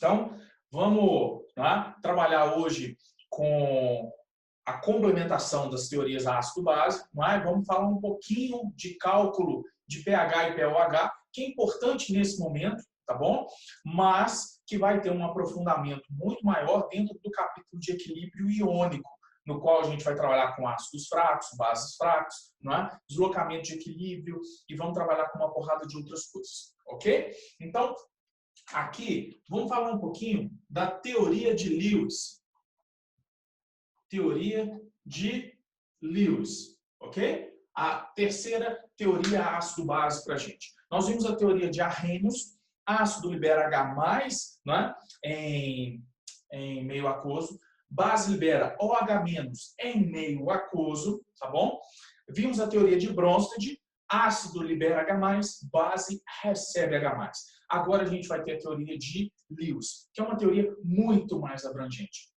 Então, vamos, né, trabalhar hoje com a complementação das teorias ácido-base, mas vamos falar um pouquinho de cálculo de pH e pOH, que é importante nesse momento, tá bom? Mas que vai ter um aprofundamento muito maior dentro do capítulo de equilíbrio iônico, no qual a gente vai trabalhar com ácidos fracos, bases fracos, não é? Deslocamento de equilíbrio, e vamos trabalhar com uma porrada de outras coisas, ok? Então, aqui, vamos falar um pouquinho da teoria de Lewis. Teoria de Lewis, ok? A terceira teoria ácido-base para a gente. Nós vimos a teoria de Arrhenius, ácido libera H+, né, em meio aquoso, base libera OH- em meio aquoso, tá bom? Vimos a teoria de Bronsted, ácido libera H+, base recebe H+. Agora a gente vai ter a teoria de Lewis, que é uma teoria muito mais abrangente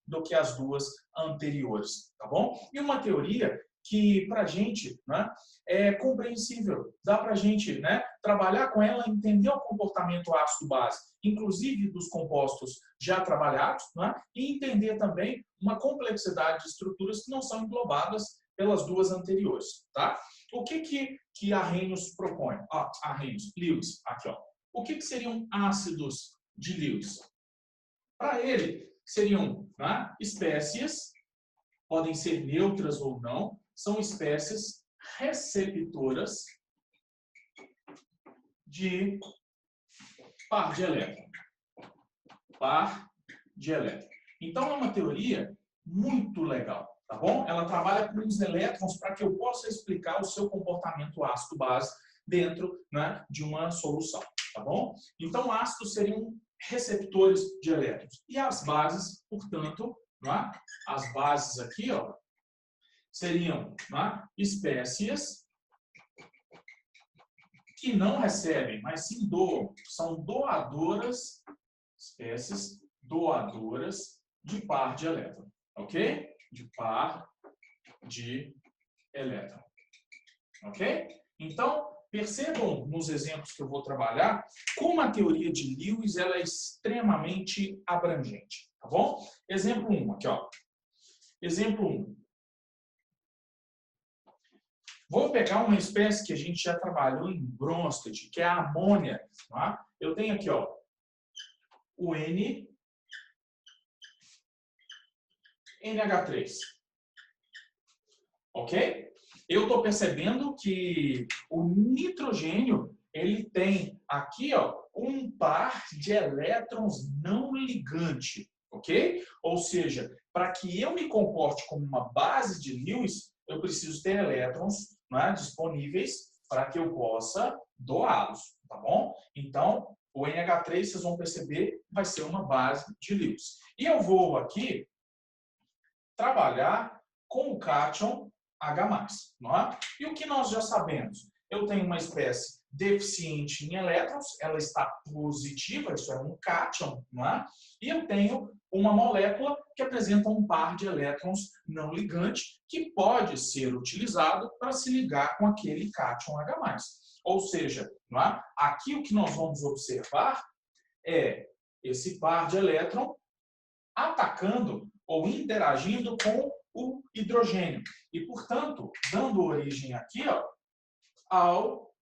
do que as duas anteriores, tá bom? E uma teoria que para a gente, né, é compreensível, dá para a gente, né, trabalhar com ela, entender o comportamento ácido-base, inclusive dos compostos já trabalhados, né, e entender também uma complexidade de estruturas que não são englobadas pelas duas anteriores, tá? O que Arrhenius propõe? Lewis, aqui, ó. O que seriam ácidos de Lewis? Para ele, seriam, né, espécies, podem ser neutras ou não, são espécies receptoras de par de elétron. Par de elétron. Então, é uma teoria muito legal, tá bom? Ela trabalha com os elétrons para que eu possa explicar o seu comportamento ácido-base dentro, né, de uma solução, tá bom? Então, ácidos seriam receptores de elétrons. E as bases, portanto, né, as bases aqui, ó, seriam, né, espécies que não recebem, mas sim doam. São doadoras, espécies doadoras de par de elétron. Ok? De par de elétron. Ok? Então, percebam nos exemplos que eu vou trabalhar como a teoria de Lewis ela é extremamente abrangente. Tá bom? Exemplo 1, aqui, ó. Exemplo 1. Vou pegar uma espécie que a gente já trabalhou em Bronsted, que é a amônia. Tá? Eu tenho aqui, ó, o NH3. Ok? Eu estou percebendo que o nitrogênio ele tem aqui, ó, um par de elétrons não ligante. Ok? Ou seja, para que eu me comporte como uma base de Lewis, eu preciso ter elétrons, né, disponíveis para que eu possa doá-los, tá bom? Então, o NH3, vocês vão perceber, vai ser uma base de Lewis. E eu vou aqui trabalhar com o cátion H+. Não é? E o que nós já sabemos? Eu tenho uma espécie deficiente em elétrons, ela está positiva, isso é um cátion, não é? E eu tenho uma molécula que apresenta um par de elétrons não ligante, que pode ser utilizado para se ligar com aquele cátion H+. Ou seja, não é? Aqui o que nós vamos observar é esse par de elétron atacando ou interagindo com o hidrogênio. E, portanto, dando origem aqui, ó, ao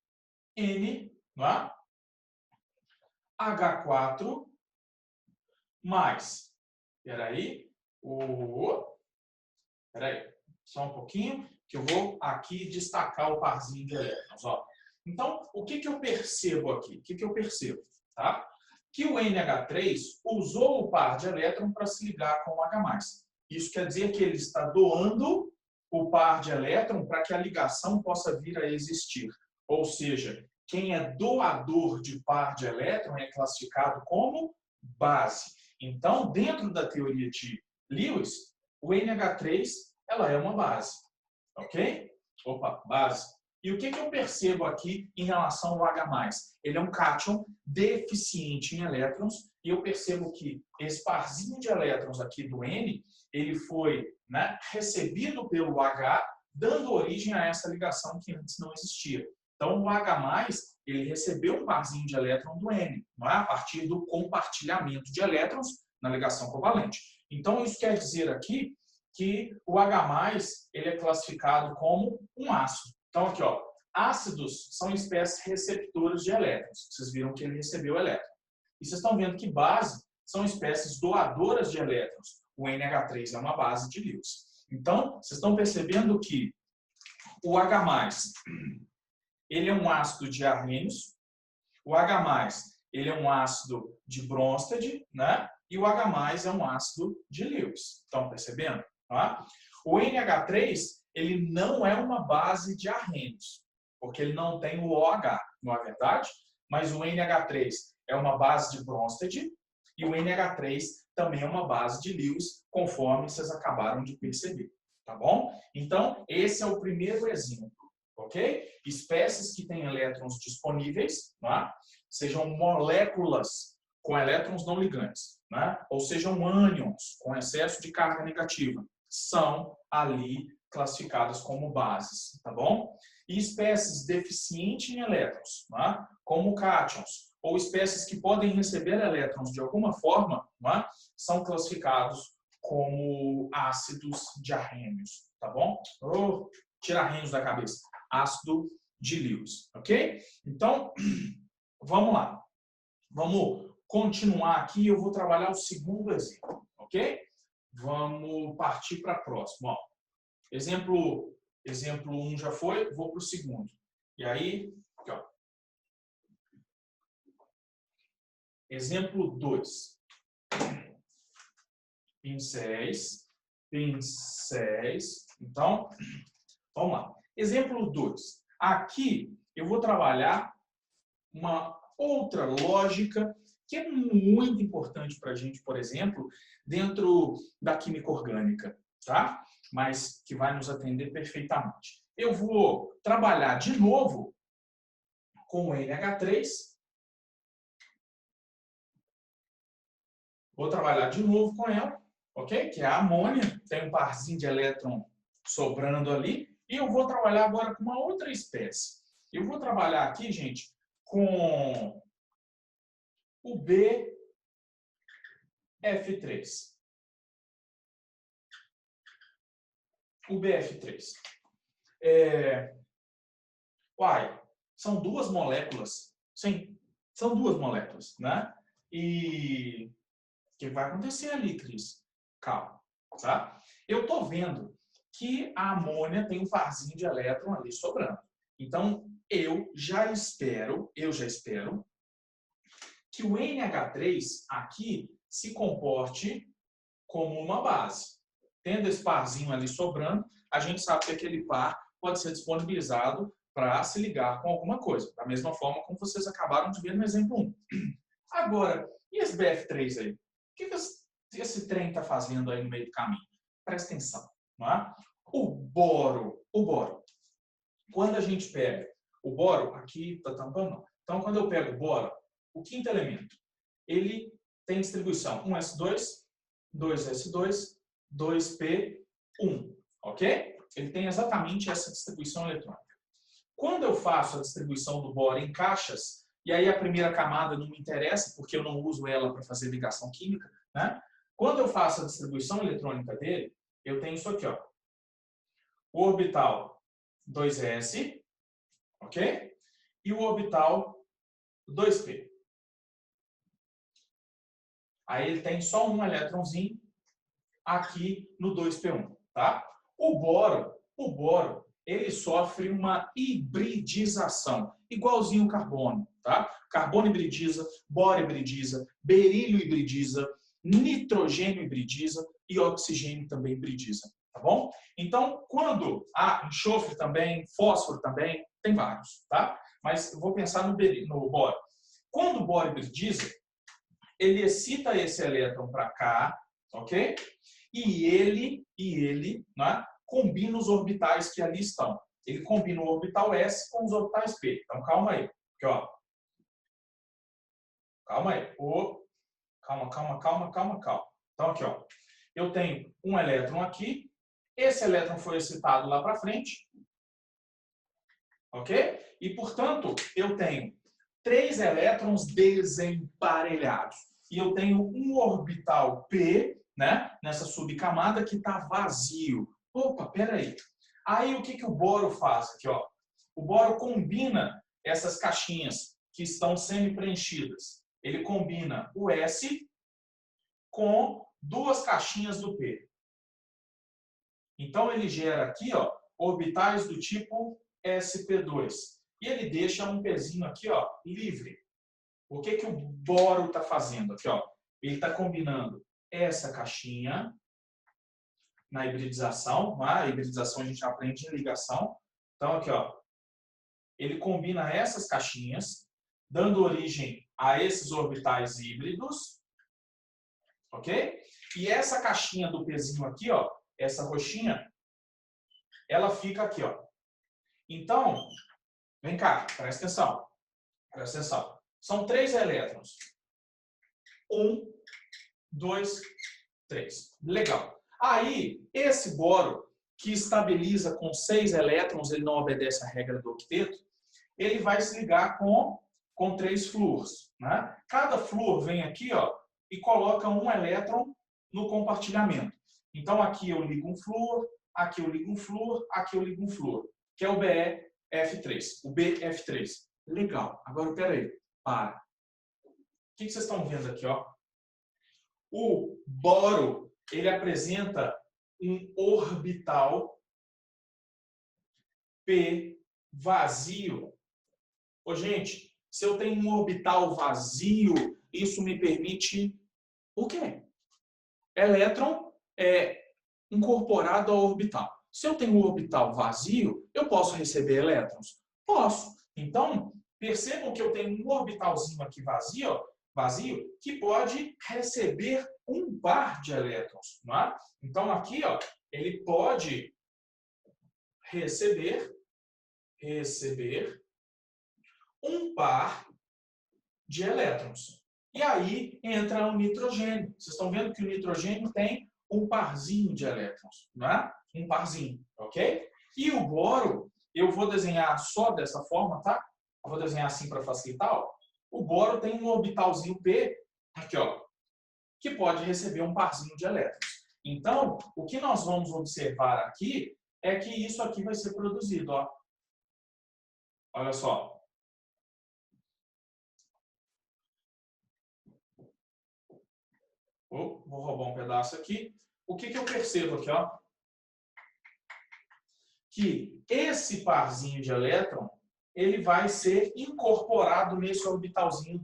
N, não é? H4 mais, peraí, só um pouquinho, que eu vou aqui destacar o parzinho de elétrons, ó. Então, o que eu percebo aqui? O que eu percebo, tá? Que o NH3 usou o par de elétron para se ligar com o H+. Isso quer dizer que ele está doando o par de elétron para que a ligação possa vir a existir. Ou seja, quem é doador de par de elétron é classificado como base. Então, dentro da teoria de Lewis, o NH3 ela é uma base. Ok? Opa, base. E o que eu percebo aqui em relação ao H+? Ele é um cátion deficiente em elétrons e eu percebo que esse parzinho de elétrons aqui do N, ele foi, né, recebido pelo H, dando origem a essa ligação que antes não existia. Então, o H+, ele recebeu um parzinho de elétron do N, não é? A partir do compartilhamento de elétrons na ligação covalente. Então, isso quer dizer aqui que o H+, ele é classificado como um ácido. Então, aqui, ó, ácidos são espécies receptoras de elétrons. Vocês viram que ele recebeu elétron. E vocês estão vendo que base são espécies doadoras de elétrons. O NH3 é uma base de Lewis. Então, vocês estão percebendo que o H+, ele é um ácido de Arrhenius, o H+, ele é um ácido de Bronsted, né? E o H+, é um ácido de Lewis. Estão percebendo? Tá? O NH3, ele não é uma base de Arrhenius, porque ele não tem o OH, não é verdade? Mas o NH3 é uma base de Bronsted e o NH3 também é uma base de Lewis, conforme vocês acabaram de perceber. Tá bom? Então, esse é o primeiro exemplo. Ok? Espécies que têm elétrons disponíveis, né? Sejam moléculas com elétrons não ligantes, né? Ou sejam ânions com excesso de carga negativa, são ali classificadas como bases, tá bom? E espécies deficientes em elétrons, né? Como cátions, ou espécies que podem receber elétrons de alguma forma, né? São classificados como ácidos de Arrhenius, tá bom? Tira Arrhenius da cabeça. Ácido de Lewis, ok? Então, vamos lá. Vamos continuar aqui. Eu vou trabalhar o segundo exemplo, ok? Vamos partir para a próxima. Ó, exemplo 1 já foi, vou para o segundo. E aí, aqui, ó. Exemplo 2. Pincéis. Então, vamos lá. Exemplo 2. Aqui eu vou trabalhar uma outra lógica que é muito importante para a gente, por exemplo, dentro da química orgânica, tá? Mas que vai nos atender perfeitamente. Eu vou trabalhar de novo com o NH3. Vou trabalhar de novo com ela, ok? Que é a amônia, tem um parzinho de elétron sobrando ali. E eu vou trabalhar agora com uma outra espécie. Eu vou trabalhar aqui, gente, com o BF3. O BF3. São duas moléculas. Sim, são duas moléculas, né? E o que vai acontecer ali, Cris? Calma, tá? Eu tô vendo que a amônia tem um parzinho de elétron ali sobrando. Então, eu já espero que o NH3 aqui se comporte como uma base. Tendo esse parzinho ali sobrando, a gente sabe que aquele par pode ser disponibilizado para se ligar com alguma coisa. Da mesma forma como vocês acabaram de ver no exemplo 1. Agora, e esse BF3 aí? O que esse trem está fazendo aí no meio do caminho? Presta atenção. Não é? O boro. Quando a gente pega o boro, aqui está tampando não. Então, quando eu pego o boro, o quinto elemento, ele tem distribuição 1s2, 2s2, 2p1, ok? Ele tem exatamente essa distribuição eletrônica. Quando eu faço a distribuição do boro em caixas, e aí a primeira camada não me interessa, porque eu não uso ela para fazer ligação química, né? Quando eu faço a distribuição eletrônica dele, eu tenho isso aqui, ó. O orbital 2s, ok? E o orbital 2p. Aí ele tem só um elétronzinho aqui no 2p1, tá? O boro, ele sofre uma hibridização, igualzinho o carbono, tá? Carbono hibridiza, boro hibridiza, berílio hibridiza, nitrogênio hibridiza e oxigênio também hibridiza, tá bom? Então, quando enxofre também, fósforo também, tem vários, tá? Mas eu vou pensar no boro. Quando o boro hibridiza, ele excita esse elétron para cá, ok? E ele, né, combina os orbitais que ali estão. Ele combina o orbital S com os orbitais P. Então, calma aí. Aqui, ó. Calma aí. Calma. Então, aqui, ó. Eu tenho um elétron aqui. Esse elétron foi excitado lá para frente. Ok? E, portanto, eu tenho 3 elétrons desemparelhados. E eu tenho um orbital P, né, nessa subcamada que está vazio. Opa, peraí. Aí o que o boro faz aqui? Ó? O boro combina essas caixinhas que estão semi-preenchidas. Ele combina o S com 2 caixinhas do P. Então ele gera aqui, ó, orbitais do tipo sp2. E ele deixa um pezinho aqui, ó, livre. O que o boro está fazendo aqui? Ó? Ele está combinando essa caixinha na hibridização. A hibridização a gente aprende em ligação. Então, aqui, ó, ele combina essas caixinhas, dando origem a esses orbitais híbridos. Ok? E essa caixinha do pezinho aqui, ó, essa roxinha, ela fica aqui. Ó. Então, vem cá, presta atenção. Presta atenção. São 3 elétrons. 1, 2, 3. Legal. Aí, esse boro, que estabiliza com 6 elétrons, ele não obedece à regra do octeto, ele vai se ligar com 3 flúors. Né? Cada flúor vem aqui, ó, e coloca um elétron no compartilhamento. Então, aqui eu ligo um flúor, aqui eu ligo um flúor, aqui eu ligo um flúor, que é o BeF3. O BF3. Legal. Agora, peraí. Para. O que vocês estão vendo aqui? Ó? O boro, ele apresenta um orbital P vazio. Ô, gente, se eu tenho um orbital vazio, isso me permite o quê? Elétron incorporado ao orbital. Se eu tenho um orbital vazio, eu posso receber elétrons? Posso. Então, percebam que eu tenho um orbitalzinho aqui vazio, que pode receber um par de elétrons. Não é? Então, aqui, ó, ele pode receber um par de elétrons. E aí entra o nitrogênio. Vocês estão vendo que o nitrogênio tem um parzinho de elétrons, não é? Um parzinho, ok? E o boro, eu vou desenhar só dessa forma, tá? Eu vou desenhar assim para facilitar. Ó. O boro tem um orbitalzinho P, aqui, ó, que pode receber um parzinho de elétrons. Então, o que nós vamos observar aqui é que isso aqui vai ser produzido, ó. Olha só. Vou roubar um pedaço aqui. O que eu percebo aqui? Ó? Que esse parzinho de elétron ele vai ser incorporado nesse orbitalzinho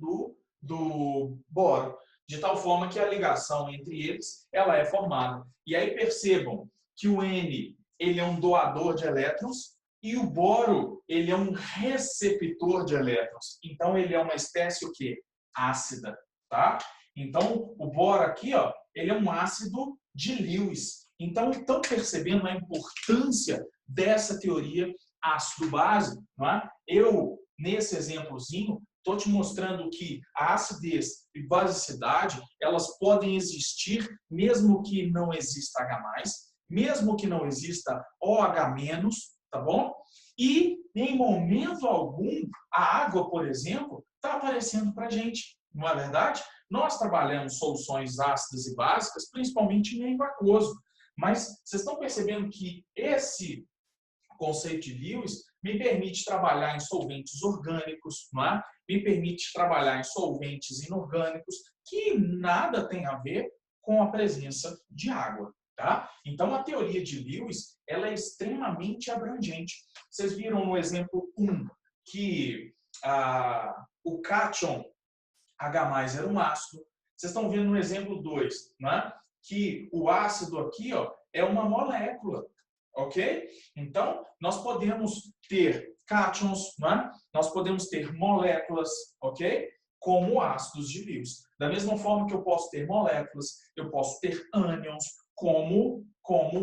do boro, de tal forma que a ligação entre eles ela é formada. E aí percebam que o N ele é um doador de elétrons e o boro ele é um receptor de elétrons. Então ele é uma espécie o quê? Ácida, tá? Então, o boro aqui, ó, ele é um ácido de Lewis. Então, estão percebendo a importância dessa teoria ácido-base? Não é? Eu, nesse exemplozinho, estou te mostrando que a acidez e basicidade, elas podem existir mesmo que não exista H+, mesmo que não exista OH-, tá bom? E, em momento algum, a água, por exemplo, está aparecendo para a gente, não é verdade? Nós trabalhamos soluções ácidas e básicas, principalmente em meio aquoso. Mas vocês estão percebendo que esse conceito de Lewis me permite trabalhar em solventes orgânicos, não é? Me permite trabalhar em solventes inorgânicos, que nada tem a ver com a presença de água. Tá? Então, a teoria de Lewis ela é extremamente abrangente. Vocês viram no exemplo 1 que o cátion H+ era um ácido. Vocês estão vendo no exemplo 2, né? Que o ácido aqui ó, é uma molécula, ok? Então, nós podemos ter cátions, né? Nós podemos ter moléculas, ok? Como ácidos de Lewis. Da mesma forma que eu posso ter moléculas, eu posso ter ânions como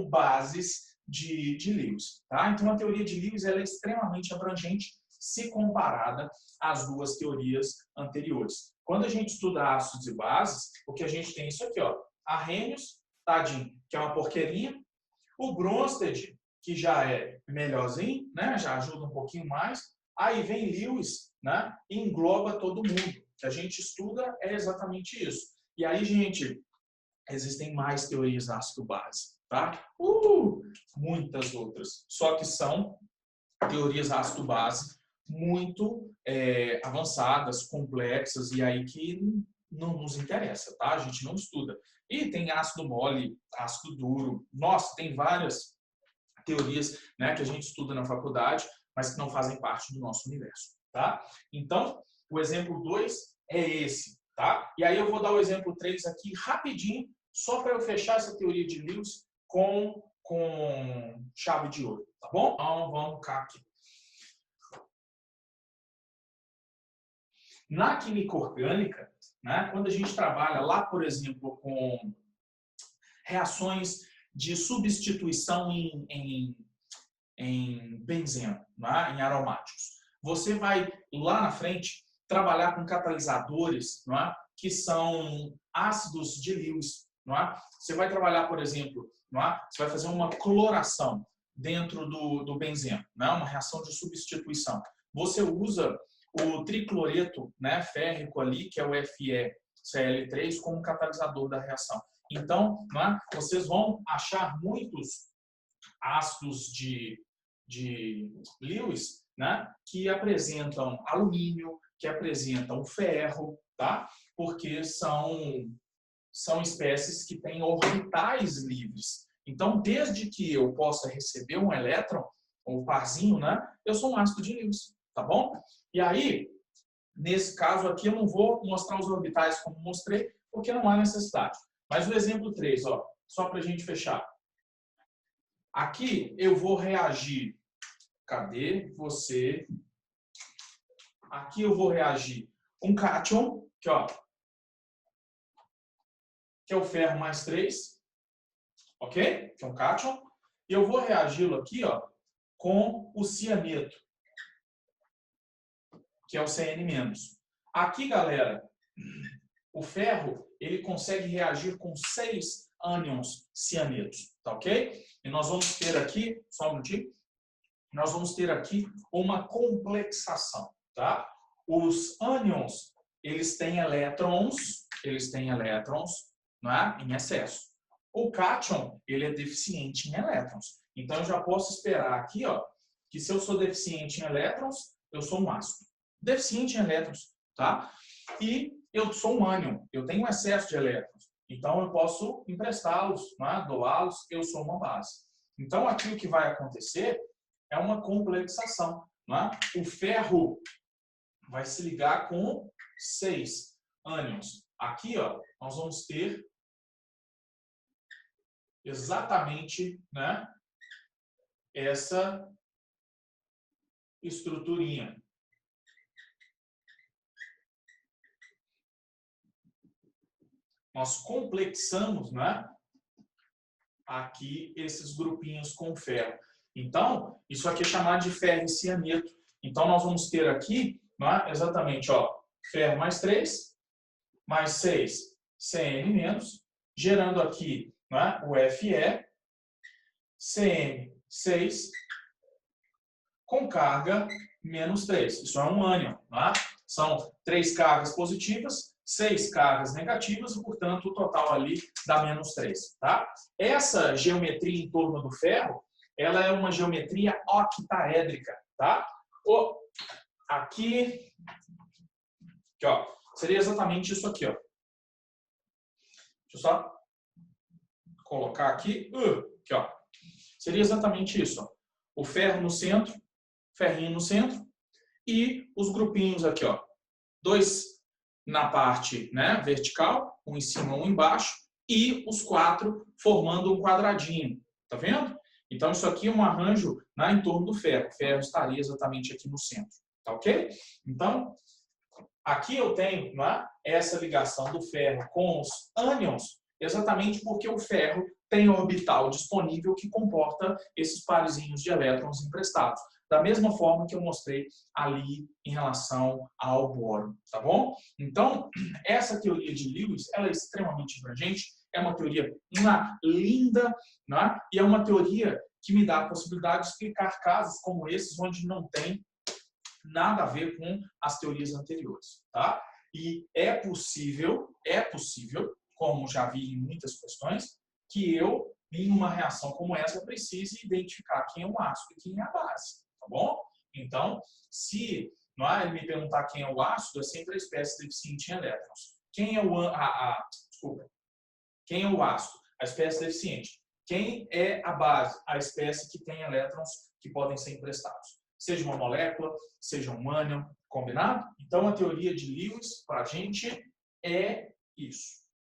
bases de Lewis. Tá? Então, a teoria de Lewis ela é extremamente abrangente se comparada às duas teorias anteriores. Quando a gente estuda ácidos e bases, o que a gente tem é isso aqui, ó. Arrhenius, tadinho, que é uma porqueirinha. O Bronsted, que já é melhorzinho, né? Já ajuda um pouquinho mais. Aí vem Lewis, né, engloba todo mundo. O que a gente estuda é exatamente isso. E aí, gente, existem mais teorias ácido-base, tá? Muitas outras. Só que são teorias ácido-base muito avançadas, complexas, e aí que não nos interessa, tá? A gente não estuda. E tem ácido mole, ácido duro. Nossa, tem várias teorias, né, que a gente estuda na faculdade, mas que não fazem parte do nosso universo, tá? Então, o exemplo 2 é esse, tá? E aí eu vou dar o exemplo 3 aqui rapidinho, só para eu fechar essa teoria de Lewis com chave de ouro, tá bom? Então, vamos cá aqui. Na química orgânica, né, quando a gente trabalha lá, por exemplo, com reações de substituição em benzeno, né, em aromáticos, você vai lá na frente trabalhar com catalisadores, não é, que são ácidos de Lewis. Não é? Você vai trabalhar, por exemplo, não é, você vai fazer uma cloração dentro do benzeno, né, uma reação de substituição. Você usa o tricloreto, né, férrico ali, que é o FeCl3, como catalisador da reação. Então, né, vocês vão achar muitos ácidos de Lewis, né, que apresentam alumínio, que apresentam ferro, tá? Porque são espécies que têm orbitais livres. Então, desde que eu possa receber um elétron, um parzinho, né, eu sou um ácido de Lewis, tá bom? E aí, nesse caso aqui, eu não vou mostrar os orbitais como mostrei, porque não há necessidade. Mas o exemplo 3, ó, só para a gente fechar. Aqui eu vou reagir. Cadê você? Aqui eu vou reagir com cátion, que, ó, que é o ferro mais 3, ok? Que é um cátion. E eu vou reagi-lo aqui, ó, com o cianeto, que é o Cn-. Aqui, galera, o ferro ele consegue reagir com 6 ânions cianetos, tá ok? E nós vamos ter aqui, só um minutinho, nós vamos ter aqui uma complexação, tá? Os ânions, eles têm elétrons, não é? Em excesso. O cátion, ele é deficiente em elétrons. Então, eu já posso esperar aqui, ó, que se eu sou deficiente em elétrons, eu sou um ácido. Deficiente em elétrons, tá? E eu sou um ânion, eu tenho um excesso de elétrons. Então, eu posso emprestá-los, né? Doá-los, eu sou uma base. Então, aqui o que vai acontecer é uma complexação. Né? O ferro vai se ligar com 6 ânions. Aqui, ó, nós vamos ter exatamente, né, essa estruturinha. Nós complexamos, né, aqui esses grupinhos com ferro. Então, isso aqui é chamado de ferro e cianeto. Então, nós vamos ter aqui, né, exatamente, ó, ferro mais 3, mais 6 Cn-, gerando aqui, né, o Fe, Cn6 com carga menos 3. Isso é um ânion. Né? São 3 cargas positivas, 6 cargas negativas, e, portanto, o total ali dá menos 3. Tá? Essa geometria em torno do ferro, ela é uma geometria octaédrica. Tá? Aqui, ó, seria exatamente isso aqui. Ó. Deixa eu só colocar aqui. Aqui, ó. Seria exatamente isso. Ó. O ferro no centro, ferrinho no centro, e os grupinhos aqui, ó. 2 na parte, né, vertical, um em cima, um embaixo, e os 4 formando um quadradinho. Tá vendo? Então, isso aqui é um arranjo, né, em torno do ferro. O ferro estaria exatamente aqui no centro. Tá ok? Então, aqui eu tenho, né, essa ligação do ferro com os ânions, exatamente porque o ferro tem orbital disponível que comporta esses parzinhos de elétrons emprestados. Da mesma forma que eu mostrei ali em relação ao boro, tá bom? Então, essa teoria de Lewis, ela é extremamente abrangente, é uma teoria linda, né? E é uma teoria que me dá a possibilidade de explicar casos como esses, onde não tem nada a ver com as teorias anteriores, tá? E é possível, como já vi em muitas questões, que eu, em uma reação como essa, precise identificar quem é o ácido e quem é a base, tá bom? Então, se ele me perguntar quem é o ácido, é sempre a espécie deficiente em elétrons. Quem é quem é o ácido? A espécie deficiente. Quem é a base? A espécie que tem elétrons que podem ser emprestados. Seja uma molécula, seja um ânion, combinado? Então, a teoria de Lewis, para a gente, é isso.